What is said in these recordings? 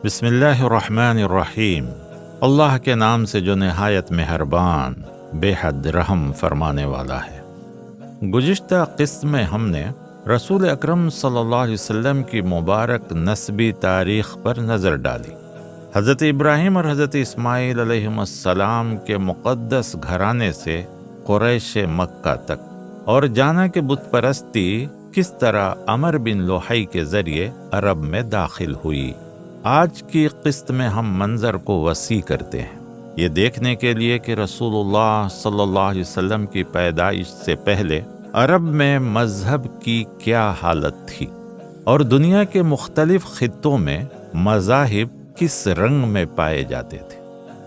بسم اللہ الرحمن الرحیم۔ اللہ کے نام سے جو نہایت مہربان، بے حد رحم فرمانے والا ہے۔ گزشتہ قسط میں ہم نے رسول اکرم صلی اللہ علیہ وسلم کی مبارک نسبی تاریخ پر نظر ڈالی۔ حضرت ابراہیم اور حضرت اسماعیل علیہ السلام کے مقدس گھرانے سے قریش مکہ تک، اور جانا کہ بت پرستی کس طرح عمر بن لوحی کے ذریعے عرب میں داخل ہوئی۔ آج کی قسط میں ہم منظر کو وسیع کرتے ہیں، یہ دیکھنے کے لیے کہ رسول اللہ صلی اللہ علیہ وسلم کی پیدائش سے پہلے عرب میں مذہب کی کیا حالت تھی، اور دنیا کے مختلف خطوں میں مذاہب کس رنگ میں پائے جاتے تھے۔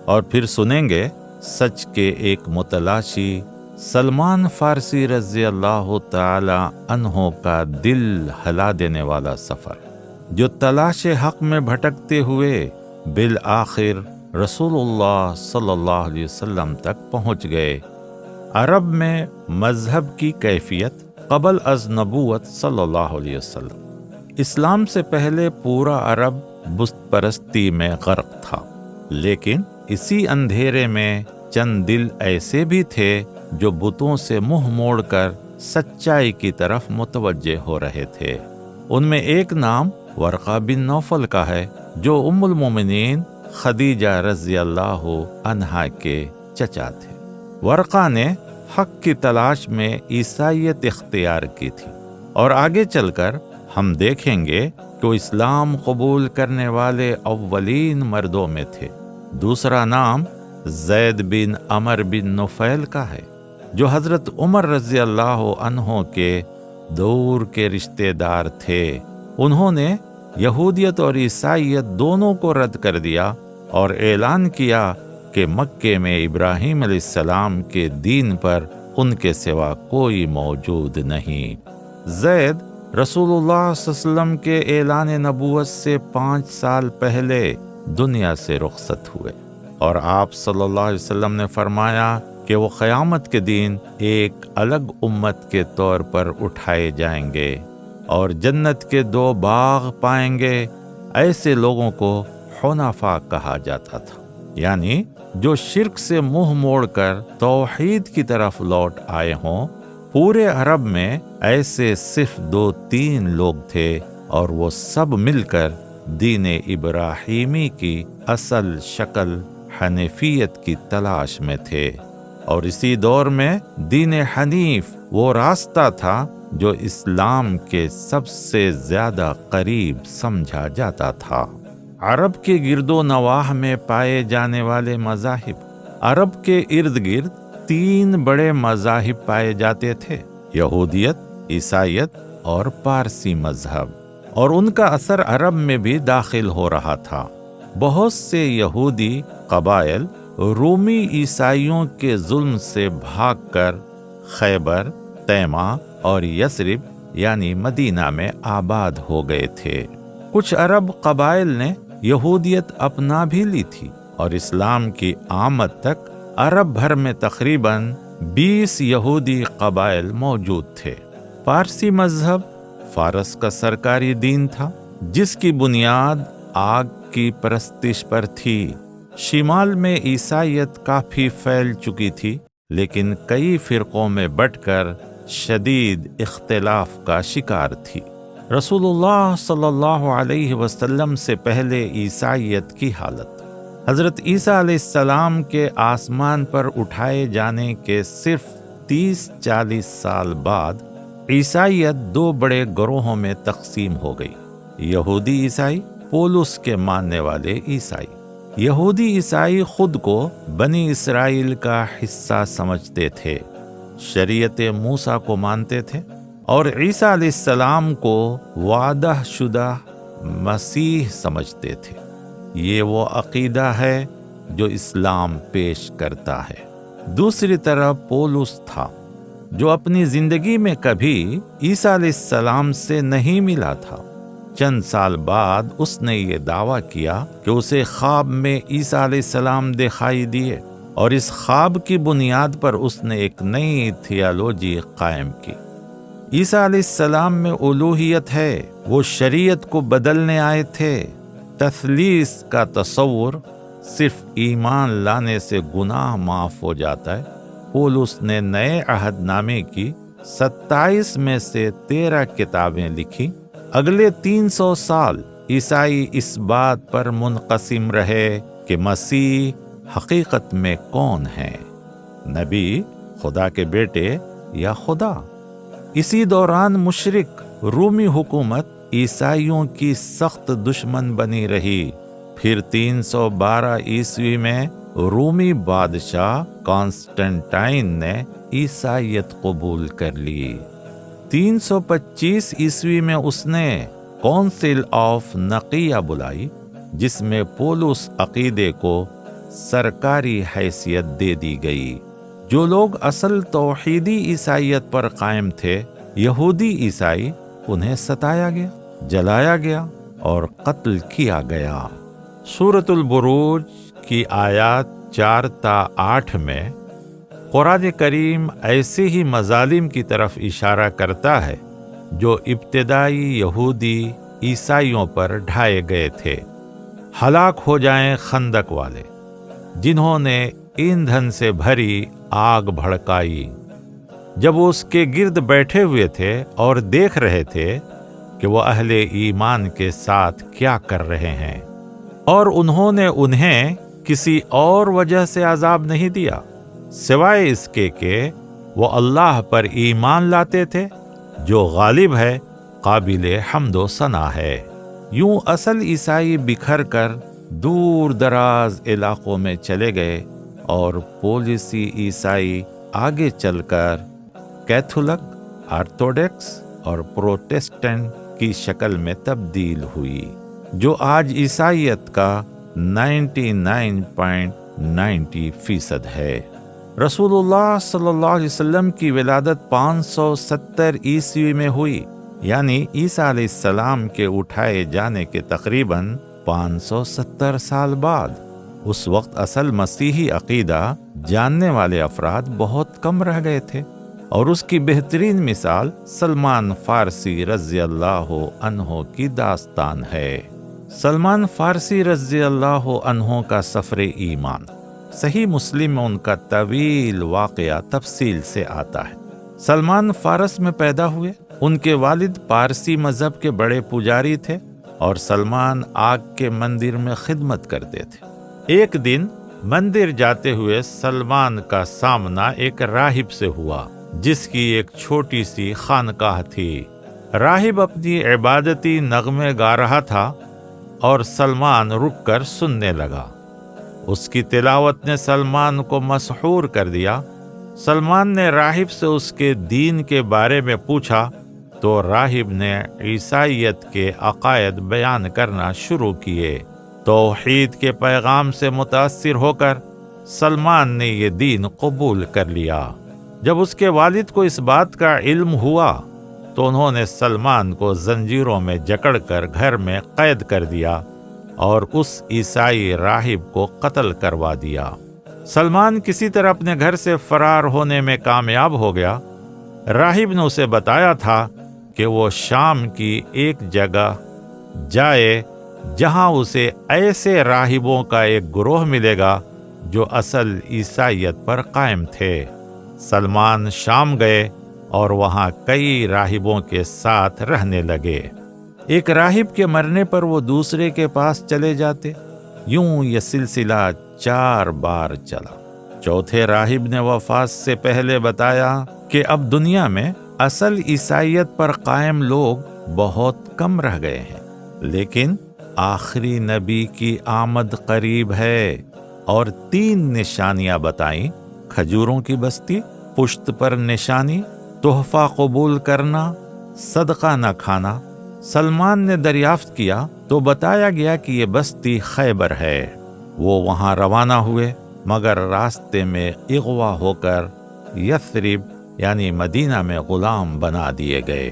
اور پھر سنیں گے سچ کے ایک متلاشی سلمان فارسی رضی اللہ تعالی عنہ کا دل ہلا دینے والا سفر، جو تلاش حق میں بھٹکتے ہوئے بالآخر رسول اللہ صلی اللہ علیہ وسلم تک پہنچ گئے۔ عرب میں مذہب کی کیفیت قبل از نبوت صلی اللہ علیہ وسلم۔ اسلام سے پہلے پورا عرب بت پرستی میں غرق تھا، لیکن اسی اندھیرے میں چند دل ایسے بھی تھے جو بتوں سے منہ موڑ کر سچائی کی طرف متوجہ ہو رہے تھے۔ ان میں ایک نام ورقہ بن نوفل کا ہے، جو ام المومنین خدیجہ رضی اللہ عنہا کے چچا تھے۔ ورقہ نے حق کی تلاش میں عیسائیت اختیار کی تھی، اور آگے چل کر ہم دیکھیں گے کہ وہ اسلام قبول کرنے والے اولین مردوں میں تھے۔ دوسرا نام زید بن عمر بن نفیل کا ہے، جو حضرت عمر رضی اللہ عنہ کے دور کے رشتہ دار تھے۔ انہوں نے یہودیت اور عیسائیت دونوں کو رد کر دیا اور اعلان کیا کہ مکے میں ابراہیم علیہ السلام کے دین پر ان کے سوا کوئی موجود نہیں۔ زید رسول اللہ صلی اللہ علیہ وسلم کے اعلان نبوت سے 5 سال پہلے دنیا سے رخصت ہوئے، اور آپ صلی اللہ علیہ وسلم نے فرمایا کہ وہ قیامت کے دن ایک الگ امت کے طور پر اٹھائے جائیں گے، اور جنت کے 2 باغ پائیں گے۔ ایسے لوگوں کو حنفاء کہا جاتا تھا، یعنی جو شرک سے منہ موڑ کر توحید کی طرف لوٹ آئے ہوں۔ پورے عرب میں ایسے صرف 2-3 لوگ تھے، اور وہ سب مل کر دین ابراہیمی کی اصل شکل حنیفیت کی تلاش میں تھے، اور اسی دور میں دین حنیف وہ راستہ تھا جو اسلام کے سب سے زیادہ قریب سمجھا جاتا تھا۔ عرب کے گرد و نواح میں پائے جانے والے مذاہب، عرب کے ارد گرد 3 بڑے مذاہب پائے جاتے تھے: یہودیت، عیسائیت اور پارسی مذہب، اور ان کا اثر عرب میں بھی داخل ہو رہا تھا۔ بہت سے یہودی قبائل رومی عیسائیوں کے ظلم سے بھاگ کر خیبر، تیمہ اور یثرب یعنی مدینہ میں آباد ہو گئے تھے۔ کچھ عرب قبائل نے یہودیت اپنا بھی لی تھی، اور اسلام کی آمد تک عرب بھر میں تقریباً 20 یہودی قبائل موجود تھے۔ پارسی مذہب فارس کا سرکاری دین تھا، جس کی بنیاد آگ کی پرستش پر تھی۔ شمال میں عیسائیت کافی پھیل چکی تھی، لیکن کئی فرقوں میں بٹ کر شدید اختلاف کا شکار تھی۔ رسول اللہ صلی اللہ علیہ وسلم سے پہلے عیسائیت کی حالت، حضرت عیسیٰ علیہ السلام کے آسمان پر اٹھائے جانے کے صرف 30-40 سال بعد عیسائیت 2 بڑے گروہوں میں تقسیم ہو گئی: یہودی عیسائی، پولس کے ماننے والے عیسائی۔ یہودی عیسائی خود کو بنی اسرائیل کا حصہ سمجھتے تھے، شریعت موسیٰ کو مانتے تھے، اور عیسیٰ علیہ السلام کو وعدہ شدہ مسیح سمجھتے تھے۔ یہ وہ عقیدہ ہے جو اسلام پیش کرتا ہے۔ دوسری طرف پولس تھا، جو اپنی زندگی میں کبھی عیسیٰ علیہ السلام سے نہیں ملا تھا۔ چند سال بعد اس نے یہ دعویٰ کیا کہ اسے خواب میں عیسیٰ علیہ السلام دکھائی دیے، اور اس خواب کی بنیاد پر اس نے ایک نئی تھیالوجی قائم کی۔ عیسیٰ علیہ السلام میں الوہیت ہے، وہ شریعت کو بدلنے آئے تھے۔ تثلیث کا تصور صرف ایمان لانے سے گناہ معاف ہو جاتا ہے، پولس نے نئے عہد نامے کی 27 میں سے 13 کتابیں لکھی۔ اگلے 300 سال عیسائی اس بات پر منقسم رہے کہ مسیح حقیقت میں کون ہے، نبی، خدا کے بیٹے یا خدا۔ اسی دوران مشرک رومی حکومت عیسائیوں کی سخت دشمن بنی رہی۔ پھر 312 عیسوی میں رومی بادشاہ کانسٹنٹائن نے عیسائیت قبول کر لی۔ 325 عیسوی میں اس نے کونسل آف نقیہ بلائی، جس میں پولس عقیدے کو سرکاری حیثیت دے دی گئی۔ جو لوگ اصل توحیدی عیسائیت پر قائم تھے، یہودی عیسائی، انہیں ستایا گیا، جلایا گیا اور قتل کیا گیا۔ سورۃ البروج کی آیات 4 تا 8 میں قرآن کریم ایسے ہی مظالم کی طرف اشارہ کرتا ہے جو ابتدائی یہودی عیسائیوں پر ڈھائے گئے تھے۔ ہلاک ہو جائیں خندق والے، جنہوں نے ایندھن سے بھری آگ بھڑکائی، جب وہ اس کے گرد بیٹھے ہوئے تھے اور دیکھ رہے تھے کہ وہ اہل ایمان کے ساتھ کیا کر رہے ہیں، اور انہوں نے انہیں کسی اور وجہ سے عذاب نہیں دیا سوائے اس کے کہ وہ اللہ پر ایمان لاتے تھے جو غالب ہے، قابل حمد و ثنا ہے۔ یوں اصل عیسائی بکھر کر دور دراز علاقوں میں چلے گئے اور پولسی عیسائی آگے چل کر کیتھولک، آرتھوڈکس اور پروٹسٹنٹ کی شکل میں تبدیل ہوئی، جو آج عیسائیت کا 99.90% ہے۔ رسول اللہ صلی اللہ علیہ وسلم کی ولادت 570 عیسوی میں ہوئی، یعنی عیسیٰ علیہ السلام کے اٹھائے جانے کے تقریباً 570 سال بعد۔ اس وقت اصل مسیحی عقیدہ جاننے والے افراد بہت کم رہ گئے تھے، اور اس کی بہترین مثال سلمان فارسی رضی اللہ عنہ کی داستان ہے۔ سلمان فارسی رضی اللہ عنہ کا سفر ایمان صحیح مسلم میں ان کا طویل واقعہ تفصیل سے آتا ہے۔ سلمان فارس میں پیدا ہوئے، ان کے والد پارسی مذہب کے بڑے پجاری تھے اور سلمان آگ کے مندر میں خدمت کرتے تھے۔ ایک دن مندر جاتے ہوئے سلمان کا سامنا ایک راہب سے ہوا، جس کی ایک چھوٹی سی خانقاہ تھی۔ راہب اپنی عبادتی نغمے گا رہا تھا اور سلمان رک کر سننے لگا۔ اس کی تلاوت نے سلمان کو مسحور کر دیا۔ سلمان نے راہب سے اس کے دین کے بارے میں پوچھا تو راہب نے عیسائیت کے عقائد بیان کرنا شروع کیے۔ توحید کے پیغام سے متاثر ہو کر سلمان نے یہ دین قبول کر لیا۔ جب اس کے والد کو اس بات کا علم ہوا تو انہوں نے سلمان کو زنجیروں میں جکڑ کر گھر میں قید کر دیا اور اس عیسائی راہب کو قتل کروا دیا۔ سلمان کسی طرح اپنے گھر سے فرار ہونے میں کامیاب ہو گیا۔ راہب نے اسے بتایا تھا کہ وہ شام کی ایک جگہ جائے جہاں اسے ایسے راہبوں کا ایک گروہ ملے گا جو اصل عیسائیت پر قائم تھے۔ سلمان شام گئے اور وہاں کئی راہبوں کے ساتھ رہنے لگے۔ ایک راہب کے مرنے پر وہ دوسرے کے پاس چلے جاتے۔ یوں یہ سلسلہ 4 بار چلا۔ چوتھے راہب نے وفات سے پہلے بتایا کہ اب دنیا میں اصل عیسائیت پر قائم لوگ بہت کم رہ گئے ہیں، لیکن آخری نبی کی آمد قریب ہے، اور 3 نشانیاں بتائیں: کھجوروں کی بستی، پشت پر نشانی، تحفہ قبول کرنا، صدقہ نہ کھانا۔ سلمان نے دریافت کیا تو بتایا گیا کہ یہ بستی خیبر ہے۔ وہ وہاں روانہ ہوئے، مگر راستے میں اغوا ہو کر یثرب یعنی مدینہ میں غلام بنا دیے گئے۔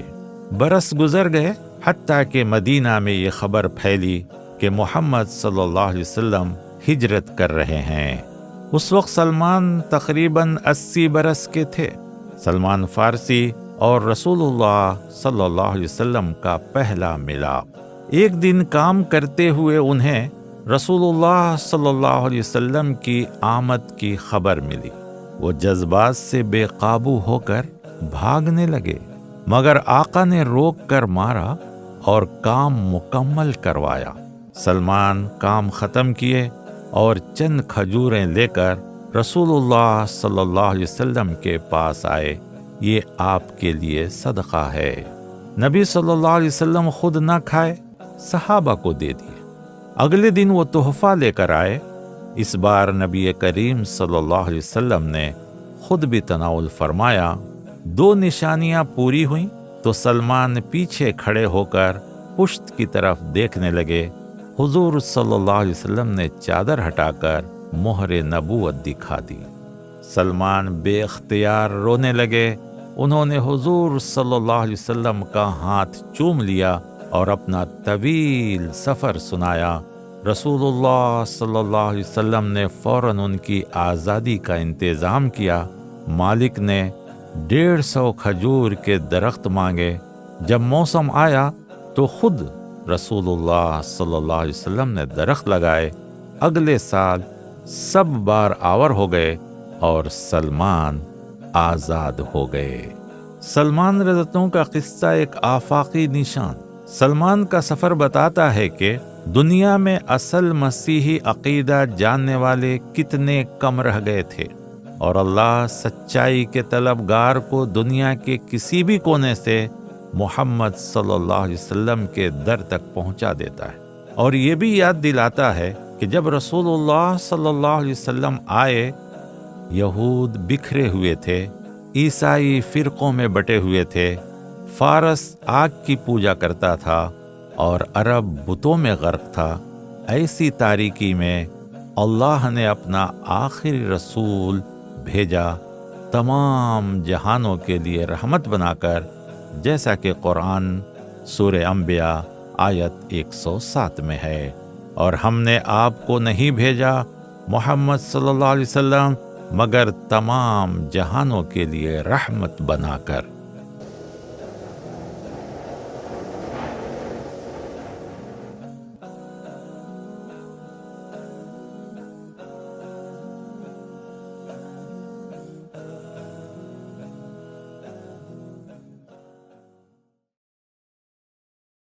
برس گزر گئے، حتیٰ کہ مدینہ میں یہ خبر پھیلی کہ محمد صلی اللہ علیہ وسلم ہجرت کر رہے ہیں۔ اس وقت سلمان تقریباً 80 برس کے تھے۔ سلمان فارسی اور رسول اللہ صلی اللہ علیہ وسلم کا پہلا ملاپ۔ ایک دن کام کرتے ہوئے انہیں رسول اللہ صلی اللہ علیہ وسلم کی آمد کی خبر ملی۔ وہ جذبات سے بے قابو ہو کر بھاگنے لگے، مگر آقا نے روک کر مارا اور کام مکمل کروایا۔ سلمان کام ختم کیے اور چند کھجوریں لے کر رسول اللہ صلی اللہ علیہ وسلم کے پاس آئے۔ یہ آپ کے لیے صدقہ ہے۔ نبی صلی اللہ علیہ وسلم خود نہ کھائے، صحابہ کو دے دیے۔ اگلے دن وہ تحفہ لے کر آئے۔ اس بار نبی کریم صلی اللہ علیہ وسلم نے خود بھی تناول فرمایا۔ 2 نشانیاں پوری ہوئیں تو سلمان پیچھے کھڑے ہو کر پشت کی طرف دیکھنے لگے۔ حضور صلی اللہ علیہ وسلم نے چادر ہٹا کر مہر نبوت دکھا دی۔ سلمان بے اختیار رونے لگے۔ انہوں نے حضور صلی اللہ علیہ وسلم کا ہاتھ چوم لیا اور اپنا طویل سفر سنایا۔ رسول اللہ صلی اللہ علیہ وسلم نے فوراً ان کی آزادی کا انتظام کیا۔ مالک نے 150 کھجور کے درخت مانگے۔ جب موسم آیا تو خود رسول اللہ صلی اللہ علیہ وسلم نے درخت لگائے۔ اگلے سال سب بار آور ہو گئے اور سلمان آزاد ہو گئے۔ سلمان رضی اللہ عنہ کا قصہ ایک آفاقی نشان۔ سلمان کا سفر بتاتا ہے کہ دنیا میں اصل مسیحی عقیدہ جاننے والے کتنے کم رہ گئے تھے، اور اللہ سچائی کے طلبگار کو دنیا کے کسی بھی کونے سے محمد صلی اللہ علیہ وسلم کے در تک پہنچا دیتا ہے۔ اور یہ بھی یاد دلاتا ہے کہ جب رسول اللہ صلی اللہ علیہ وسلم آئے، یہود بکھرے ہوئے تھے، عیسائی فرقوں میں بٹے ہوئے تھے، فارس آگ کی پوجا کرتا تھا اور عرب بتوں میں غرق تھا۔ ایسی تاریکی میں اللہ نے اپنا آخری رسول بھیجا، تمام جہانوں کے لیے رحمت بنا کر، جیسا کہ قرآن سورہ انبیاء آیت 107 میں ہے۔ اور ہم نے آپ کو نہیں بھیجا محمد صلی اللہ علیہ وسلم مگر تمام جہانوں کے لیے رحمت بنا کر۔